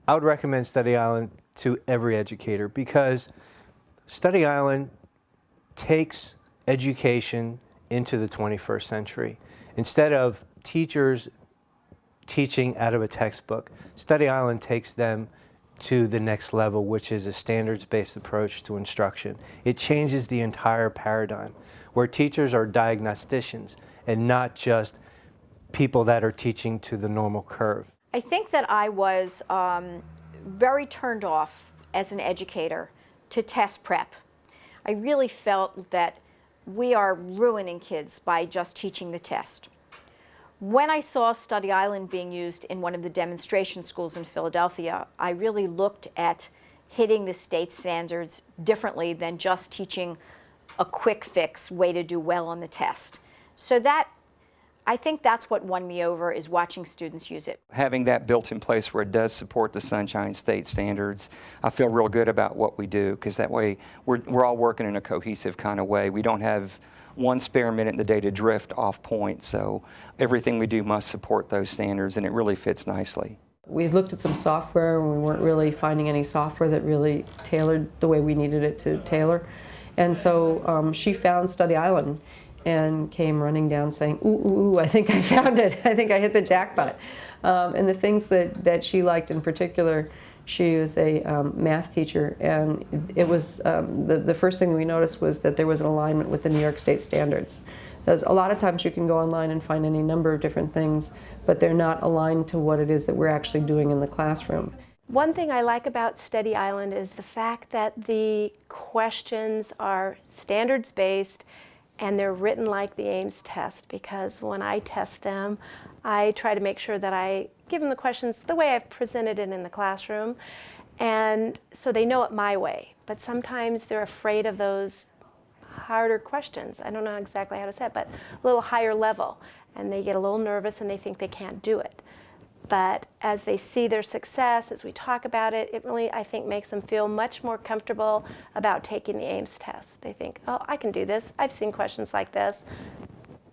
I would recommend Study Island to every educator because Study Island takes education into the 21st century. Instead of teachers teaching out of a textbook, Study Island takes them to the next level, which is a standards-based approach to instruction. It changes the entire paradigm, where teachers are diagnosticians and not just people that are teaching to the normal curve. I think that I was very turned off as an educator to test prep. I really felt that we are ruining kids by just teaching the test. When I saw Study Island being used in one of the demonstration schools in Philadelphia, I really looked at hitting the state standards differently than just teaching a quick fix way to do well on the test. So I think that's what won me over, is watching students use it. Having that built in place where it does support the Sunshine State standards, I feel real good about what we do, because that way we're all working in a cohesive kind of way. We don't have one spare minute in the day to drift off point, so everything we do must support those standards, and it really fits nicely. We looked at some software and we weren't really finding any software that really tailored the way we needed it to tailor. And so she found Study Island and came running down saying, ooh, ooh, ooh, I think I found it. I think I hit the jackpot. And the things that she liked in particular, she was a math teacher, and it was the first thing we noticed was that there was an alignment with the New York State standards. Because a lot of times you can go online and find any number of different things, but they're not aligned to what it is that we're actually doing in the classroom. One thing I like about Study Island is the fact that the questions are standards-based and they're written like the Ames test, because when I test them, I try to make sure that I give them the questions the way I've presented it in the classroom, and so they know it my way. But sometimes they're afraid of those harder questions. I don't know exactly how to say it, but a little higher level, and they get a little nervous and they think they can't do it. But as they see their success, as we talk about it, it really, I think, makes them feel much more comfortable about taking the Ames test. They think, oh, I can do this. I've seen questions like this.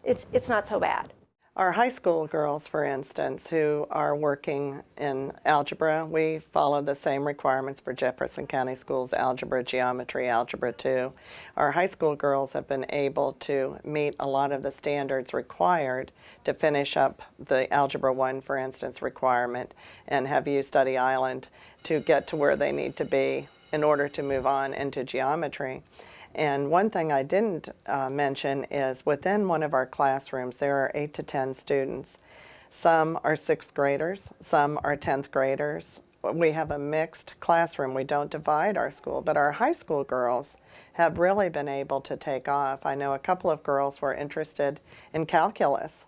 It's not so bad. Our high school girls, for instance, who are working in algebra, we follow the same requirements for Jefferson County Schools, algebra, geometry, algebra 2. Our high school girls have been able to meet a lot of the standards required to finish up the Algebra 1, for instance, requirement, and have used Study Island to get to where they need to be in order to move on into geometry. And one thing I didn't mention is within one of our classrooms there are 8 to 10 students. Some are 6th graders, some are 10th graders. We have a mixed classroom. We don't divide our school, but our high school girls have really been able to take off. I know a couple of girls were interested in calculus.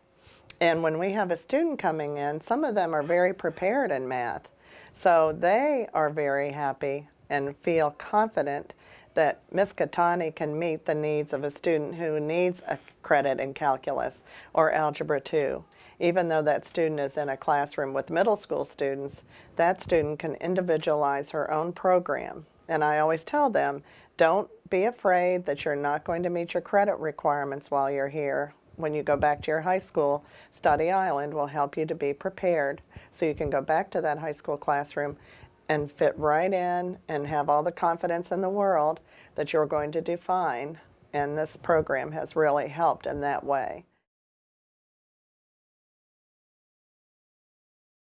And when we have a student coming in, some of them are very prepared in math. So they are very happy and feel confident that Ms. Katani can meet the needs of a student who needs a credit in calculus or algebra 2. Even though that student is in a classroom with middle school students, that student can individualize her own program. And I always tell them, don't be afraid that you're not going to meet your credit requirements while you're here. When you go back to your high school, Study Island will help you to be prepared so you can go back to that high school classroom and fit right in and have all the confidence in the world that you're going to do fine. And this program has really helped in that way.